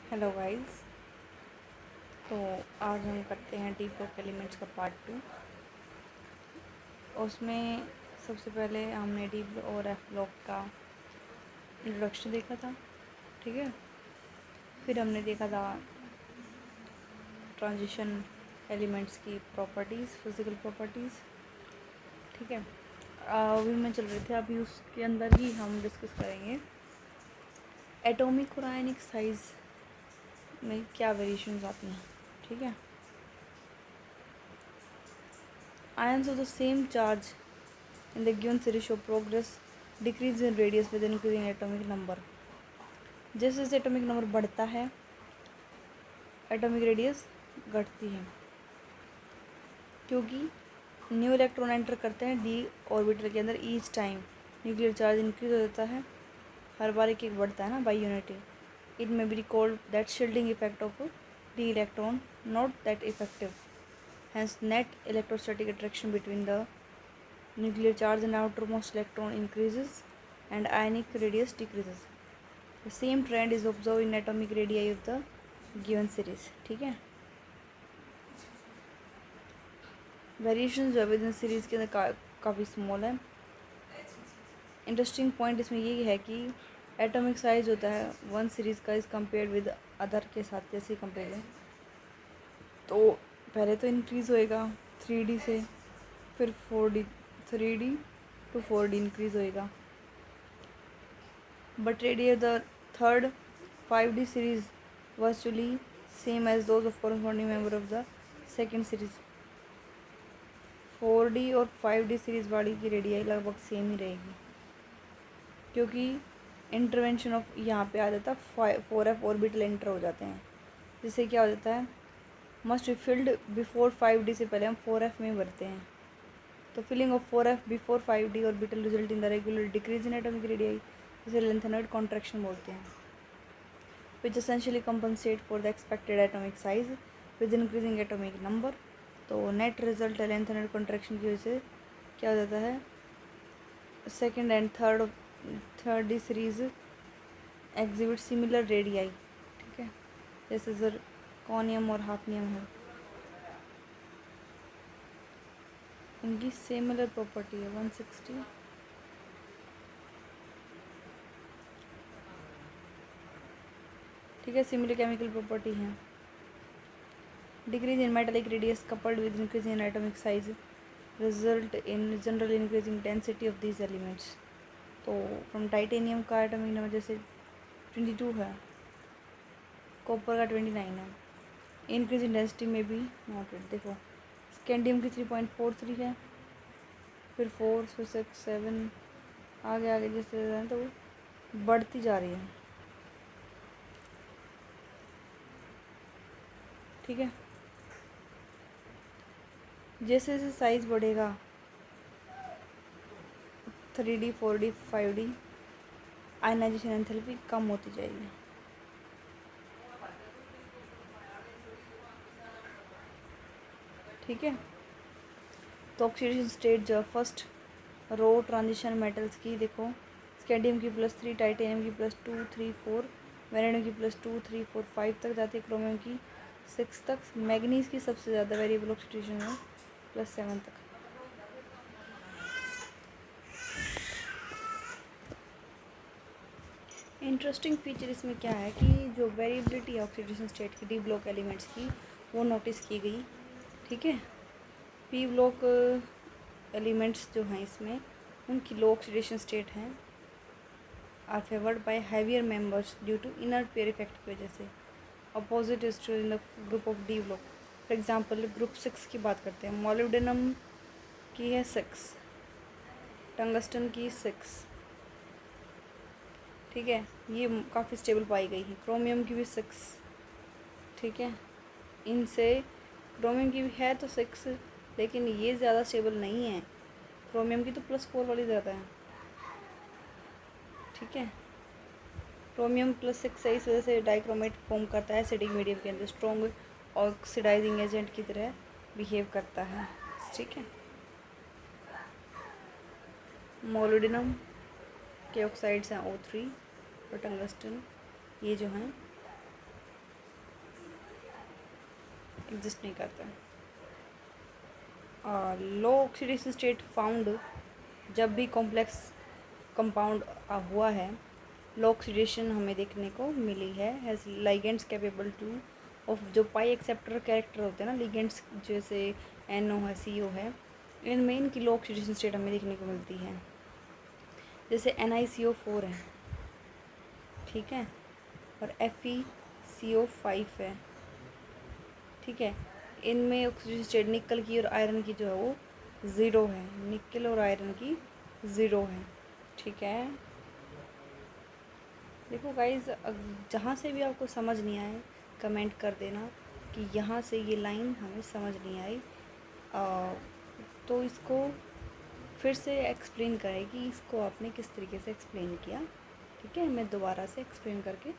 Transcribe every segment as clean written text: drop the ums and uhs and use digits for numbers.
Hello guys. तो आज हम करते हैं डी ब्लॉक एलिमेंट्स का पार्ट 2। उसमें सबसे पहले हमने डी ब्लॉक और एफ ब्लॉक का इंट्रोडक्शन देखा था, ठीक है। फिर हमने देखा था ट्रांजिशन एलिमेंट्स की प्रॉपर्टीज़, फिज़िकल प्रॉपर्टीज़, ठीक है। अभी मैं चल रहे थे, अभी उसके अंदर ही हम डिस्कस करेंगे एटॉमिक और आयनिक साइज़ में क्या वेरिएशंस आती हैं, ठीक है। Ions of the same charge in the given series show progress decrease in radius with increasing atomic number. जैसे जैसे एटॉमिक नंबर बढ़ता है एटॉमिक रेडियस घटती है, क्योंकि न्यू इलेक्ट्रॉन एंटर करते हैं डी ऑर्बिटल के अंदर। Each time nuclear charge increase हो जाता है, हर बार एक एक बढ़ता है ना, by unity. It may be recalled that shielding effect of D electron not that effective, hence net electrostatic attraction between the nuclear charge and outermost electron increases and ionic radius decreases. The same trend is observed in atomic radii of the given series, ठीक है। Variation जो है with in series के अंदर काफ़ी small है। Interesting point इसमें ये है कि एटॉमिक साइज होता है वन सीरीज़ का इज़ कम्पेयर विद अदर के साथ, जैसे कंपेयर है तो पहले तो इंक्रीज़ होएगा 3D से, फिर 4D, 3D to 4D increase होएगा। But radius the third 5D series virtually same as those of corresponding member of the second series. 4D और 5D सीरीज़ वाली की रेडियाई लगभग सेम ही रहेगी, क्योंकि इंटरवेंशन ऑफ यहाँ पे आ जाता है 4F ऑर्बिटल एंटर हो जाते हैं, जिससे क्या हो जाता है must be filled before 5D से पहले हम 4F में भरते हैं। तो filling of 4F before 5D orbital result in the regular decrease in atomic radii, जिसे लेंथेनॉइड कॉन्ट्रैक्शन बोलते हैं, which essentially compensate for the expected atomic size with increasing atomic number। तो नेट रिजल्ट है lanthanoid contraction की वजह से क्या हो जाता है, second and third D series exhibit similar radii, ठीक है, जैसे ज़िरकॉनियम और हाफनियम है, इनकी सिमिलर प्रॉपर्टी है 160। ठीक है, सिमिलर केमिकल प्रॉपर्टी है। Decrease in metallic radius coupled with increase in atomic size result in general increasing density of these elements. तो फ्रॉम टाइटेनियम का एटॉमिक नंबर जैसे 22 है, कॉपर का 29 है, इंक्रीज इन डेंसिटी में भी नोटेड। देखो स्कैंडियम की 3.43 है, फिर 4, फिर 6, 7, आगे आगे जैसे तो बढ़ती जा रही है, ठीक है। जैसे जैसे साइज़ बढ़ेगा 3D 4D 5D ionization enthalpy कम होती जाएगी, ठीक है। तो ऑक्सीडेशन स्टेट जो फर्स्ट रो ट्रांजिशन मेटल्स की देखो, स्कैंडियम की +3, टाइटेनियम की +2, 3, 4, वेनेडियम की +2, 3, 4, 5 तक जाती है, क्रोमियम की 6 तक, मैग्नीज की सबसे ज़्यादा वेरिएबल ऑक्सीडेशन है +7 तक। इंटरेस्टिंग फीचर इसमें क्या है कि जो वेरिएबिलिटी ऑक्सीडेशन स्टेट की डी ब्लॉक एलिमेंट्स की वो नोटिस की गई, ठीक है। पी ब्लॉक एलिमेंट्स जो हैं इसमें उनकी लो ऑक्सीडेशन स्टेट हैं are favoured by heavier members due to inner pair effect की वजह से। Opposite is true in the group of D block. For example group 6 की बात करते हैं, मोलिब्डेनम की है 6, टंगस्टन की 6, ठीक है, ये काफ़ी स्टेबल पाई गई है। क्रोमियम की भी 6, ठीक है, इनसे क्रोमियम की भी है तो 6, लेकिन ये ज़्यादा स्टेबल नहीं है, क्रोमियम की तो +4 वाली ज़्यादा है, ठीक है। क्रोमियम +6 है, इस वजह से डाइक्रोमेट फॉर्म करता है एसिडिक मीडियम के अंदर, स्ट्रॉन्ग ऑक्सीडाइजिंग एजेंट की तरह बिहेव करता है, ठीक है। मोलिब्डेनम के ऑक्साइड्स हैं O3 और टंगस्टन, ये जो हैं एग्जिस्ट नहीं करते। लो ऑक्सीडेशन स्टेट फाउंड जब भी कॉम्प्लेक्स कंपाउंड हुआ है, लो ऑक्सीडेशन हमें देखने को मिली है। Has ligands capable two of जो पाई एक्सेप्टर कैरेक्टर होते हैं ना लिगेंड्स, जैसे NO है, CO है, इनमें इनकी लो ऑक्सीडेशन स्टेट हमें देखने को मिलती है। जैसे NiCO4 है, ठीक है, और FeCO5 है, ठीक है। इनमें ऑक्सीजन स्टेट निकल की और आयरन की जो है वो 0 है, निकल और आयरन की 0 है, ठीक है। देखो गाइज, जहाँ से भी आपको समझ नहीं आए कमेंट कर देना कि यहाँ से ये लाइन हमें समझ नहीं आई, तो इसको फिर से एक्सप्लेन करें कि इसको आपने किस तरीके से एक्सप्लेन किया, ठीक है। मैं दोबारा से एक्सप्लेन करके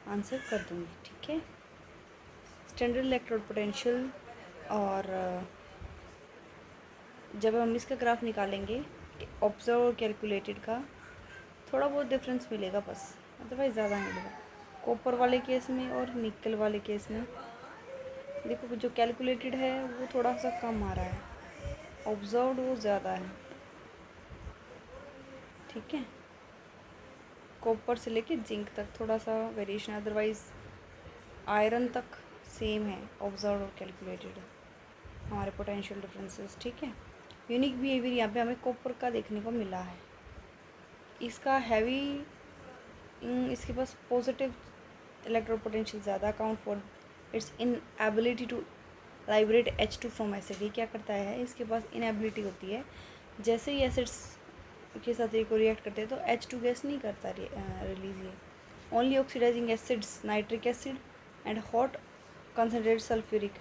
आंसर कर दूँगी, ठीक है। स्टैंडर्ड इलेक्ट्रोड पोटेंशियल और जब हम इसका ग्राफ निकालेंगे ऑब्जर्व और कैलकुलेटेड का, थोड़ा बहुत डिफरेंस मिलेगा बस, अदरवाइज़ ज़्यादा नहीं मिलेगा। कॉपर वाले केस में और निकल वाले केस में देखो जो कैलकुलेटेड है वो थोड़ा सा कम आ रहा है, ऑब्जर्व्ड वो ज़्यादा है, ठीक है। कॉपर से लेके जिंक तक थोड़ा सा वेरिएशन, अदरवाइज़ आयरन तक सेम है ऑब्जर्व और कैलकुलेटेड हमारे पोटेंशियल डिफरेंसेस, ठीक है। यूनिक बिहेवियर यहाँ पे हमें कॉपर का देखने को मिला है। इसका हैवी, इसके पास पॉजिटिव इलेक्ट्रोड पोटेंशियल ज़्यादा, account for its inability to liberate H2 from acid. ये क्या करता है, इसके पास इनएबिलिटी होती है, जैसे ही एसिड्स के साथ ये को रिएक्ट करते हैं तो H2 गैस नहीं करता रिलीज। ये only oxidising acids, nitric acid and hot concentrated sulphuric,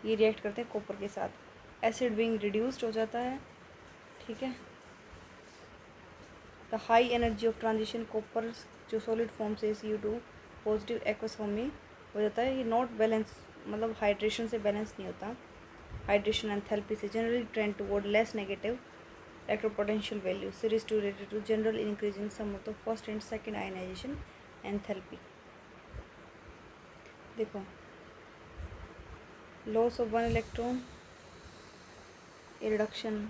ये रिएक्ट करते हैं कॉपर के साथ, एसिड बीइंग रिड्यूस्ड हो जाता है, ठीक है। The high energy of transition copper जो सॉलिड फॉर्म से CO2 पॉजिटिव एक्वस फॉर्म में हो जाता है, ये नॉट बैलेंस, मतलब हाइड्रेशन से बैलेंस नहीं होता, हाइड्रेशन एंथैल्पी से generally trend toward less negative electropotential value series to related to general increase in sum of the first and second ionisation enthalpy. देखो लॉस ऑफ 1 इलेक्ट्रॉन, रिडक्शन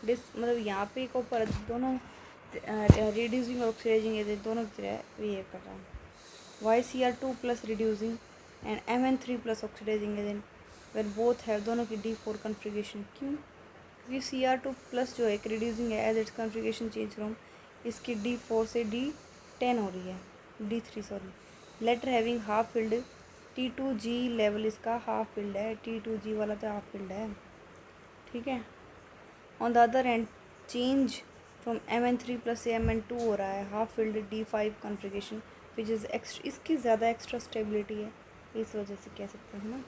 मतलब यहाँ पे copper दोनों reducing और oxidising दोनों की तरह बिहेव कर रहा है। YCr2 plus reducing and Mn3 plus oxidising agent where both है दोनों की D4 कन्फिग्रेशन। क्यों? क्योंकि Cr2 प्लस जो है एक रिड्यूसिंग है, as its configuration change from इसकी D4 से D10 हो रही है, D3 sorry, later having half filled T2G level, इसका हाफ फील्ड है, T2G वाला तो हाफ फील्ड है, ठीक है। On the other end change from Mn3 plus से Mn2 हो रहा है, half filled D5 configuration which is extra, इसकी ज़्यादा एक्स्ट्रा स्टेबिलिटी है, इस वजह से कह सकते हैं ना।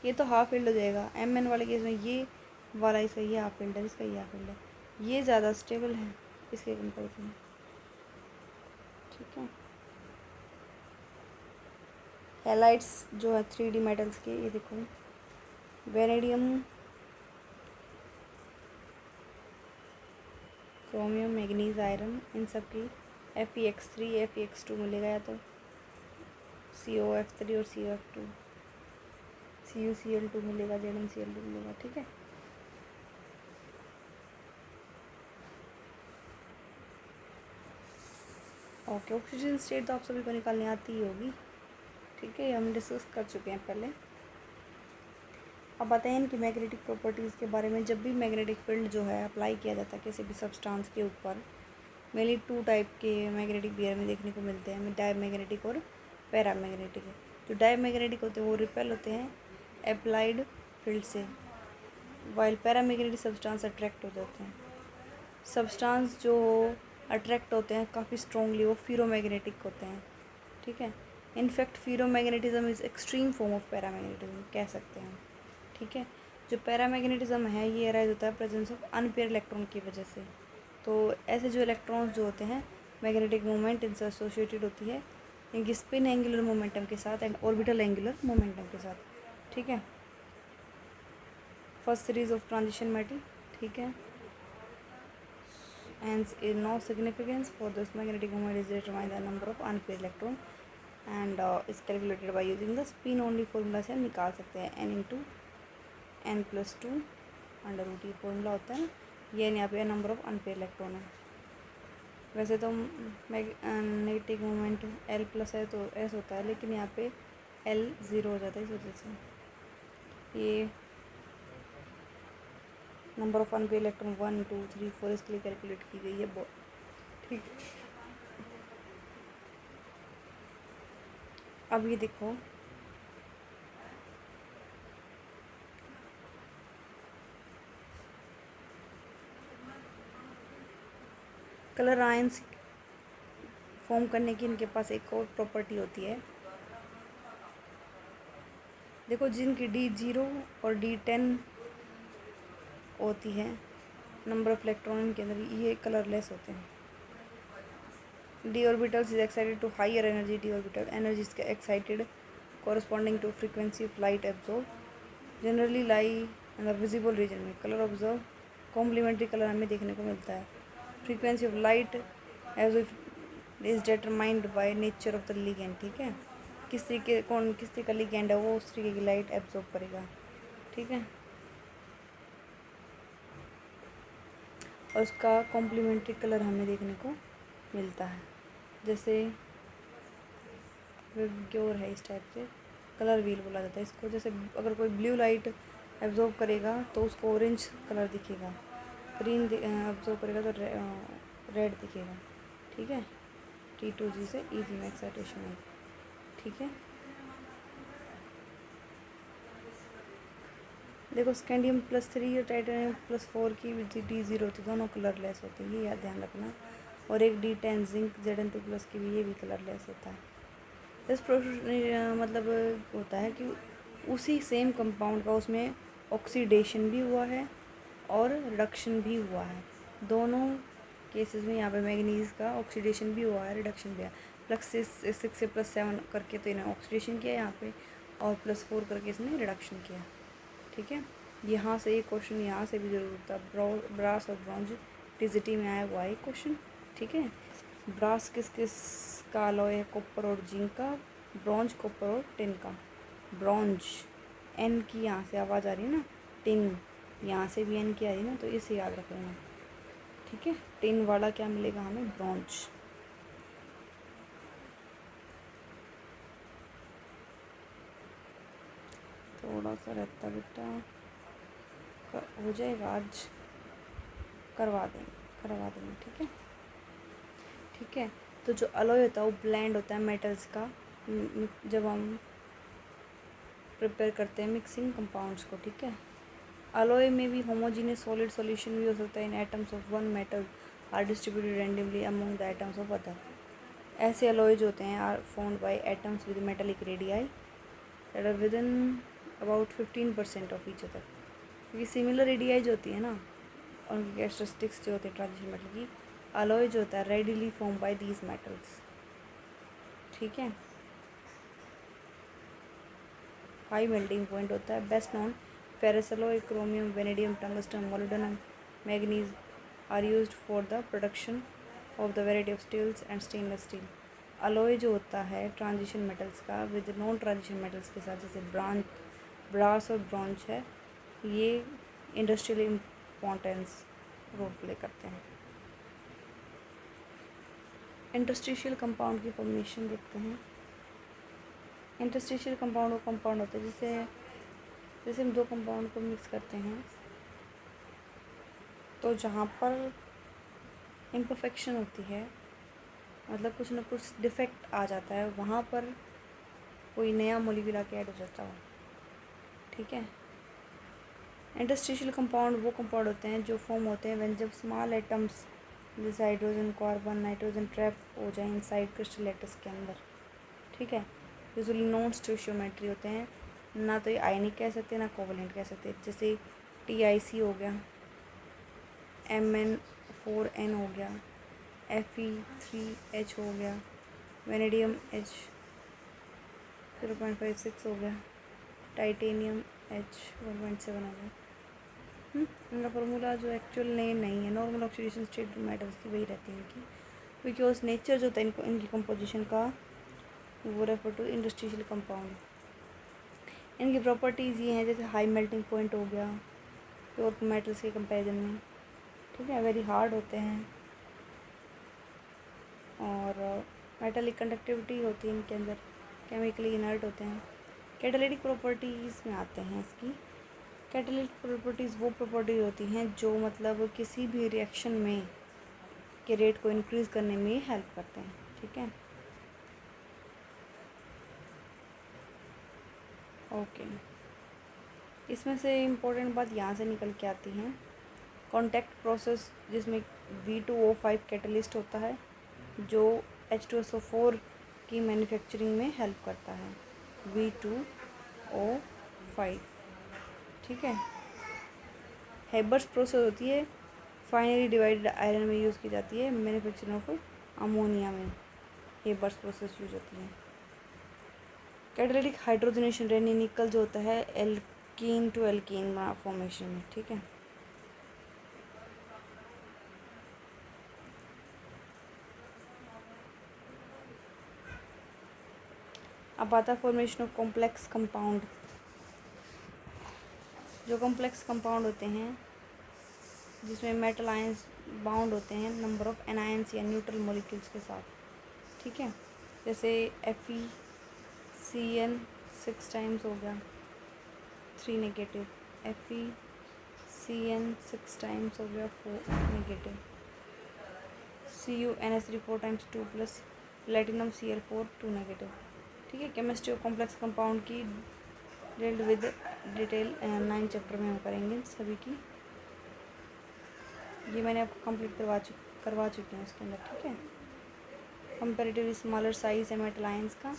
ये तो हाफ फील्ड हो जाएगा, Mn वाले केस में ये वाला इसका ये हाफ फील्ड है, इसका ये हाफ फील्ड है, ये ज़्यादा स्टेबल है इसके कंपेरिजन में, ठीक है। हैलाइड्स जो है 3D मेटल्स के, ये देखो वेनेडियम, क्रोमियम, मैग्नीज, आयरन, इन सब की Fe(x3) Fe(x2) मिलेगा, या तो COF3 और COF2, CuCl2 मिलेगा, ZnCl2 मिलेगा, ठीक है। ओके, ऑक्सीजन स्टेट तो आप सभी को निकालने आती ही होगी, ठीक है, हम डिस्कस कर चुके हैं पहले। अब बताएं इनकी मैग्नेटिक प्रॉपर्टीज़ के बारे में। जब भी मैग्नेटिक फील्ड जो है अप्लाई किया जाता है किसी भी सब्सटेंस के ऊपर, मेनली 2 टाइप के मैग्नेटिक बिहेवियर में देखने को मिलते हैं, डायमैग्नेटिक और पैरामैग्नेटिक। जो डायमैग्नेटिक होते हैं वो रिपेल होते हैं अप्लाइड फील्ड से, वाइल पैरामैग्नेटिक सब्सटेंस अट्रैक्ट हो जाते हैं। सब्सटेंस जो अट्रैक्ट होते हैं काफ़ी स्ट्रॉन्गली वो फेरोमैग्नेटिक होते हैं, ठीक है। In fact ferromagnetism is extreme form of paramagnetism कह सकते हैं, ठीक है। जो पैरामैग्नेटिज्म है ये अराइज होता है प्रेजेंस ऑफ अनपेयर इलेक्ट्रॉन की वजह से। तो ऐसे जो इलेक्ट्रॉन्स जो होते हैं मैग्नेटिक मोमेंट इनसे एसोसिएटेड होती है इनकी स्पिन एंगुलर मोमेंटम के साथ एंड ऑर्बिटल एंगुलर मोमेंटम के साथ, ठीक है। First series of transition metal, ठीक है, and is no significance for this magnetic moment is determined the number of unpaired electron and is calculated by using the spin only formula से हम निकाल सकते हैं n/n+2 अंडर रूट ये formula होता है ना। ये यहाँ पे नंबर ऑफ अनपेयर इलेक्ट्रॉन है। वैसे तो नेगेटिव मोमेंट L प्लस है तो S होता है, लेकिन यहाँ पे L 0 हो जाता है, इस वजह से ये नंबर ऑफ अनपेयर इलेक्ट्रॉन 1 2 3 4 इसके लिए कैलकुलेट की गई है। ठीक है, अब ये देखो कलर आयंस फॉर्म करने की इनके पास एक और प्रॉपर्टी होती है। देखो जिनकी D0 और D10 होती है नंबर ऑफ इलेक्ट्रॉन के अंदर, ये कलरलेस होते हैं। d orbitals is excited to higher energy d orbital energy is excited corresponding to frequency of light absorbed generally lie in the visible region में color observe complementary color हमें देखने को मिलता है। frequency of light as if is determined by nature of the ligand। ठीक है, किस तरीके का ligand है वो उस तरीके की लाइट एब्जॉर्ब करेगा। ठीक है, और उसका कॉम्प्लीमेंट्री कलर हमें देखने को मिलता है। जैसे क्योर है इस टाइप से, कलर व्हील बोला जाता है इसको। जैसे अगर कोई ब्लू लाइट एब्जॉर्ब करेगा तो उसको ऑरेंज कलर दिखेगा, ग्रीन एब्जॉर्ब करेगा तो रेड दिखेगा। ठीक है, T2G से E3 में एक्साइटेशन है। ठीक है, देखो स्कैंडियम +3 और टाइटेनियम +4 की D0 होती है, दोनों कलरलेस होते हैं, ये याद ध्यान रखना। और एक D10 जिंक Zn2+ की भी, ये भी कलरलेस होता है। इस प्रोसेस मतलब होता है कि उसी सेम कंपाउंड का उसमें ऑक्सीडेशन भी हुआ है और रिडक्शन भी हुआ है। दोनों केसेस में यहाँ पे मैग्नीज का ऑक्सीडेशन भी हुआ है, रिडक्शन भी है। +6 से +7 करके तो इन्हें ऑक्सीडेशन किया यहाँ पे, और +4 करके इसने रिडक्शन किया। ठीक है, यहाँ से ये क्वेश्चन यहाँ से भी ज़रूर होता है। ब्रास और ब्रॉन्ज टीजीटी में आया हुआ है क्वेश्चन। ठीक है, ब्रास किस किस का अलॉय है? कॉपर और जिंक का। ब्रॉन्ज कॉपर और टिन का। ब्रॉन्ज एन की यहाँ से आवाज़ आ रही है ना, टिन यहाँ से भी एन की आ रही है ना, तो इसे याद रख लेना। ठीक है, टिन वाला क्या मिलेगा हमें? ब्रॉन्ज। थोड़ा सा रहता बेटा, हो जाएगा आज, करवा देंगे। ठीक है, ठीक है। तो जो अलॉय होता है वो ब्लेंड होता है मेटल्स का, जब हम प्रिपेयर करते हैं मिक्सिंग कंपाउंड्स को। ठीक है, अलॉय में भी होमोजीनियस सॉलिड सॉल्यूशन भी हो सकता है। In atoms of one metal are distributed randomly among the atoms of other. ऐसे अलॉय जो होते हैं are found by atoms with metallic radii that are within about 15% of each other. क्योंकि similar radii जो होती है ना, और उनकी कैरेक्टरिस्टिक्स जो होते हैं ट्रांजिशन मेटल की, अलॉय जो होता है readily form by these metals. ठीक है, हाई मेल्टिंग पॉइंट होता है। Best non ferrous alloy, chromium, vanadium, tungsten, molybdenum, manganese are used for the production of the variety of steels and stainless steel. Alloy जो होता है transition metals का with non transition metals के साथ, जैसे brass और ब्रॉन्ज है, ये इंडस्ट्रियल इम्पोर्टेंस रोल प्ले करते हैं। इंटरस्टिशियल कंपाउंड की फॉर्मेशन देखते हैं। इंटरस्टिशियल कंपाउंड वो कंपाउंड होते हैं जैसे हम दो कंपाउंड को मिक्स करते हैं तो जहाँ पर इम्परफेक्शन होती है, मतलब कुछ ना कुछ डिफेक्ट आ जाता है, वहाँ पर कोई नया मॉलिक्यूल आके ऐड हो जाता हो। ठीक है, इंटरस्टिशियल कंपाउंड वो कंपाउंड होते हैं जो फॉर्म होते हैं व्हेन जब स्मॉल एटम्स जैसे हाइड्रोजन, कार्बन, नाइट्रोजन ट्रैप हो जाए इनसाइड क्रिस्टल लैटिस के अंदर। ठीक है, यूजुअली नॉन स्टोइशियोमेट्री होते हैं, ना तो ये आयनिक कह सकते हैं ना कोवलेंट कह सकते हैं। जैसे TiC हो गया, Mn4n हो गया, Fe3H हो गया, वेनेडियम H 0.56 हो गया, टाइटेनियम H 1.7 हो गया। इनका फार्मूला जो एक्चुअल नेम नहीं है, नॉर्मल ऑक्सीडेशन स्टेट मेटल्स की वही रहती है इनकी, बिकॉज नेचर जो होता है इनको इनकी कंपोजिशन का वो रेफर टू इंडस्ट्रियल कंपाउंड। इनकी प्रॉपर्टीज़ ये हैं, जैसे हाई मेल्टिंग पॉइंट हो गया प्योर मेटल्स के कंपैरिजन में, ठीक है, वेरी हार्ड होते हैं, और मेटालिक कंडक्टिविटी होती है इनके अंदर, केमिकली इनर्ट होते हैं। कैटालिटिक प्रॉपर्टीज़ में आते हैं इसकी। कैटालिटिक प्रॉपर्टीज़ वो प्रॉपर्टीज़ होती हैं जो मतलब किसी भी रिएक्शन में के रेट को इंक्रीज़ करने में हेल्प करते हैं, ठीक है। ओके, इसमें से इम्पोर्टेंट बात यहाँ से निकल के आती है, कॉन्टैक्ट प्रोसेस, जिसमें V2O5 कैटलिस्ट होता है जो H2SO4 की मैन्युफैक्चरिंग में हेल्प करता है, V2O5, ठीक है। हेबर्स प्रोसेस होती है, फाइनली डिवाइडेड आयरन में यूज़ की जाती है मैन्युफैक्चरिंग ऑफ अमोनिया में, हेबर्स प्रोसेस यूज होती है। कैटालिटिक हाइड्रोजनेशन रेनी निकल जो होता है एल्कीन टू एल्कीन फॉर्मेशन में, ठीक है। अब आता है फॉर्मेशन ऑफ कॉम्प्लेक्स कंपाउंड। जो कॉम्प्लेक्स कंपाउंड होते हैं जिसमें मेटल आयंस बाउंड होते हैं नंबर ऑफ एनायंस या न्यूट्रल मॉलिक्यूल्स के साथ, ठीक है, जैसे FeCN 6 टाइम्स हो गया 3 नेगेटिव, FeCN 6 टाइम्स हो गया 4 negative, CuNH3 4 times 2 plus platinum Cl4 2 negative, ठीक है। केमिस्ट्री ऑफ कॉम्प्लेक्स कंपाउंड की डील्ड विद डिटेल 9 चैप्टर में हम करेंगे सभी की, ये मैंने आपको कंप्लीट करवा चुकी हूँ इसके अंदर, ठीक है। कंपेरेटिवली स्मॉलर साइज है मेटल आयंस का,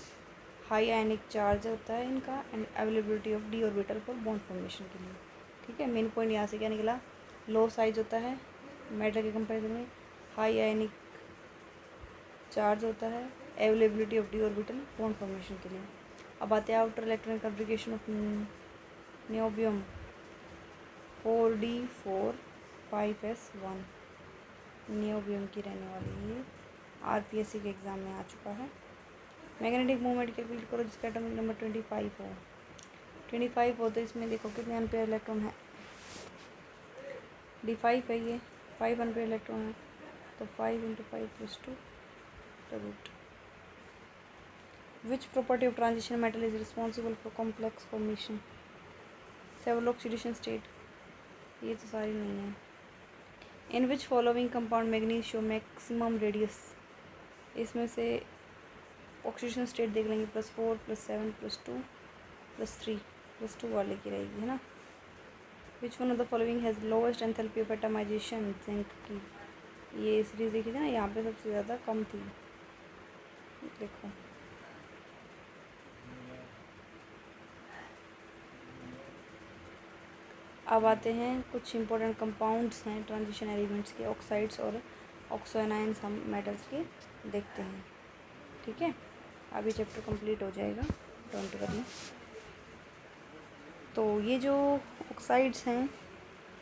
हाई आयनिक चार्ज होता है इनका, and availability of D orbital for bond formation के लिए, ठीक है। मेन पॉइंट यहाँ से क्या निकला, लो साइज होता है मेटल के कंपेरिजन में, हाई आयनिक चार्ज होता है, availability of D orbital bond formation के लिए। अब आते हैं outer electronic configuration of niobium 4d4 5s1, niobium की रहने वाली ये RPSC के एग्ज़ाम में आ चुका है। मैग्नेटिक मूवमेंट कैलकुलेट करो जिसका एटॉमिक नंबर 25 हो। 25 हो तो इसमें देखो कितने अनपेयर इलेक्ट्रॉन है, D5 है, ये 5 अनपेयर इलेक्ट्रॉन है, तो 5 × 5 + 2 the root. Which property of transition metal is responsible for complex formation, several oxidation state, ये तो सारी नहीं है। In which following compound manganese show maximum radius, इसमें से ऑक्सीडेशन स्टेट देख लेंगे, +4 +7 +2 +3 +2 वाले की रहेगी, है ना। Which one of the following has lowest enthalpy of atomisation, zinc की, ये सीरीज देखी थी ना, यहाँ पे सबसे ज़्यादा कम थी, देखो। अब आते हैं कुछ इंपॉर्टेंट कंपाउंड्स हैं ट्रांजिशन एलिमेंट्स के, ऑक्साइड्स और ऑक्सोएनाइंस हम मेटल्स के देखते हैं, ठीक है। अभी चैप्टर कंप्लीट हो जाएगा, डोंट वरी। तो ये जो ऑक्साइड्स हैं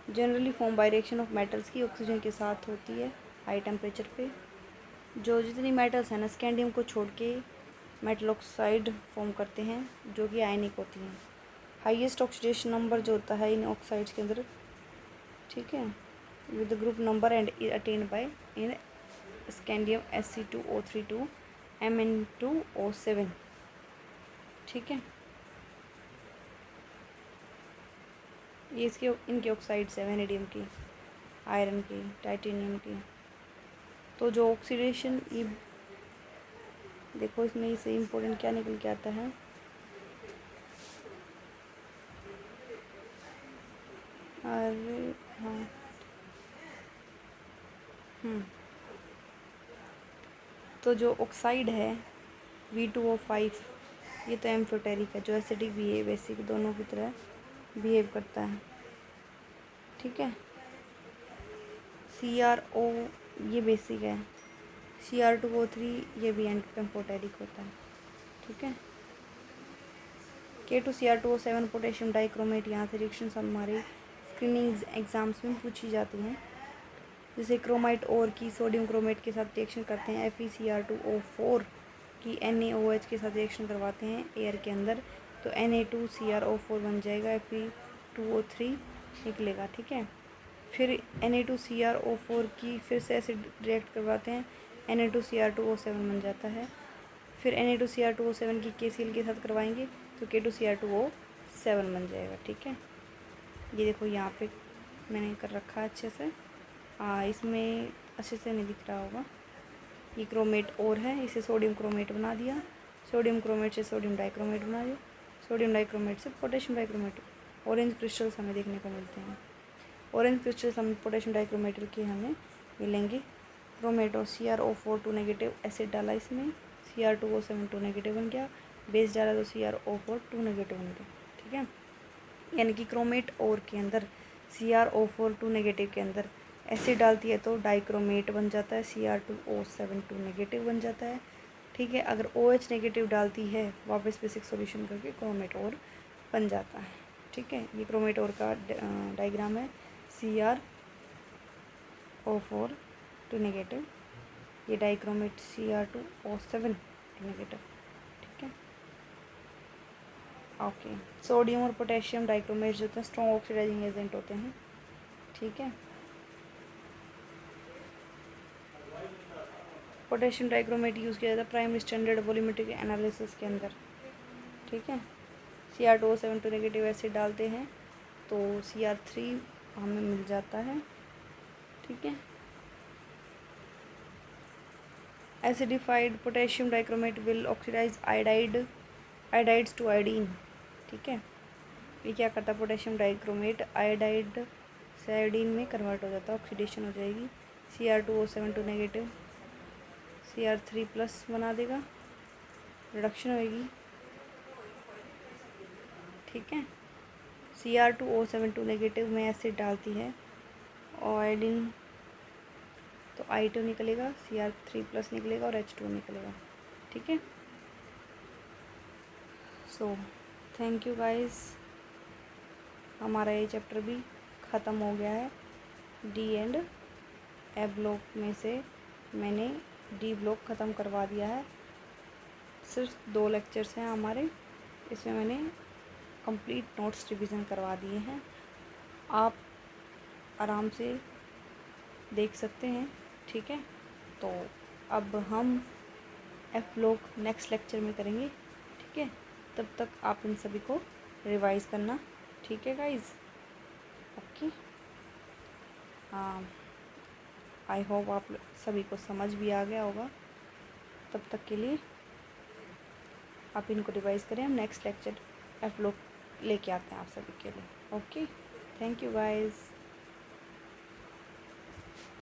generally form by reaction of metals की ऑक्सीजन के साथ होती है हाई टेम्परेचर पे। जो जितनी मेटल्स हैं ना स्कैंडियम को छोड़ के मेटल ऑक्साइड फॉर्म करते हैं जो कि आयनिक होती हैं। हाईएस्ट ऑक्सीडेशन नंबर जो होता है इन ऑक्साइड्स के अंदर, ठीक है, with group number and attend bye in scandium Sc2O32 Mn2O7, ठीक है। ये इसके इनके ऑक्साइड्स है, वेनेडियम की, आयरन की, टाइटेनियम की। तो जो ऑक्सीडेशन, ये देखो इसमें इससे इम्पोर्टेंट क्या निकल के आता है, अरे हाँ, तो जो ऑक्साइड है V2O5, ये तो एम्फोटेरिक है, जो एसिडिक भी बेसिक दोनों की तरह बिहेव करता है, ठीक है। CrO ये बेसिक है, Cr2O3 ये भी एम्फोटेरिक होता है, ठीक है। K2Cr2O7 पोटेशियम डाइक्रोमेट, यहाँ से रिएक्शंस हमारे स्क्रीनिंग एग्जाम्स में पूछी जाती हैं, जैसे क्रोमाइट और की सोडियम क्रोमेट के साथ रिएक्शन करते हैं FeCr2O4 कि NaOH के साथ रिएक्शन करवाते हैं एयर के अंदर, तो Na2CrO4 बन जाएगा, Fe2O3 निकलेगा, ठीक है। फिर Na2CrO4 की फिर से एसिड रिएक्ट करवाते हैं, Na2Cr2O7 बन जाता है। फिर Na2Cr2O7 की KCl के साथ करवाएंगे तो K2Cr2O7 बन जाएगा, ठीक है। ये देखो यहाँ पे मैंने कर रखा है अच्छे से, इसमें अच्छे से नहीं दिख रहा होगा। ये क्रोमेट और है, इसे सोडियम क्रोमेट बना दिया, सोडियम क्रोमेट से सोडियम डाइक्रोमेट बना दिया, सोडियम डाइक्रोमेट से पोटेशियम डाइक्रोमेट। ऑरेंज क्रिस्टल्स हमें देखने को मिलते हैं। ऑरेंज क्रिस्टल्स हमें पोटेशियम डाइक्रोमेट के हमें मिलेंगे। क्रोमेटो CrO4 2 नेगेटिव, एसिड डाला इसमें Cr2O7 2 नेगेटिव बन गया, बेस डाला तो CrO4 2 नेगेटिव बन गया, ठीक है। यानी कि क्रोमेट और के अंदर CrO4 2 नेगेटिव के अंदर एसिड डालती है तो डाइक्रोमेट बन जाता है, Cr2O7 2 नेगेटिव बन जाता है, ठीक है। अगर OH नेगेटिव डालती है वापस बेसिक सॉल्यूशन करके क्रोमेट और बन जाता है, ठीक है। ये क्रोमेट और का डायग्राम है, CrO4 2 नेगेटिव, ये डाइक्रोमेट Cr2O7 2 नेगेटिव, ठीक है। ओके, सोडियम और पोटेशियम डाइक्रोमेट जो होते हैं स्ट्रॉन्ग ऑक्सीडाइजिंग एजेंट होते हैं, ठीक है। पोटेशियम डाइक्रोमेट यूज़ किया जाता है प्राइमरी स्टैंडर्ड वॉल्यूमेट्रिक एनालिसिस के अंदर, ठीक है। Cr2O7 2 नेगेटिव एसिड डालते हैं तो Cr3 हमें मिल जाता है, ठीक है। Acidified potassium dichromate will oxidise iodides to iodine, ठीक है। ये क्या करता है, पोटेशियम डाइक्रोमेट आयोडाइड से आयोडीन में कन्वर्ट हो जाता है, ऑक्सीडेशन हो जाएगी। Cr2O7 2 नेगेटिव Cr3 प्लस बना देगा, रिडक्शन होएगी, ठीक है। Cr2O7 2 नेगेटिव में एसिड डालती है और आयोडीन, तो I2 निकलेगा, Cr3 प्लस निकलेगा और H2 निकलेगा, ठीक है। सो थैंक यू गाइस, हमारा ये चैप्टर भी ख़त्म हो गया है। डी एंड ए ब्लॉक में से मैंने डी ब्लॉक ख़त्म करवा दिया है। सिर्फ 2 लेक्चर्स हैं हमारे, इसमें मैंने कंप्लीट नोट्स रिवीजन करवा दिए हैं, आप आराम से देख सकते हैं, ठीक है। तो अब हम एफ ब्लॉक नेक्स्ट लेक्चर में करेंगे, ठीक है। तब तक आप इन सभी को रिवाइज करना, ठीक है गाइज, ओके। आई होप आप सभी को समझ भी आ गया होगा। तब तक के लिए आप इनको रिवाइज करें, हम नेक्स्ट लेक्चर एफ ब्लॉक लेके आते हैं आप सभी के लिए, ओके। Thank you guys.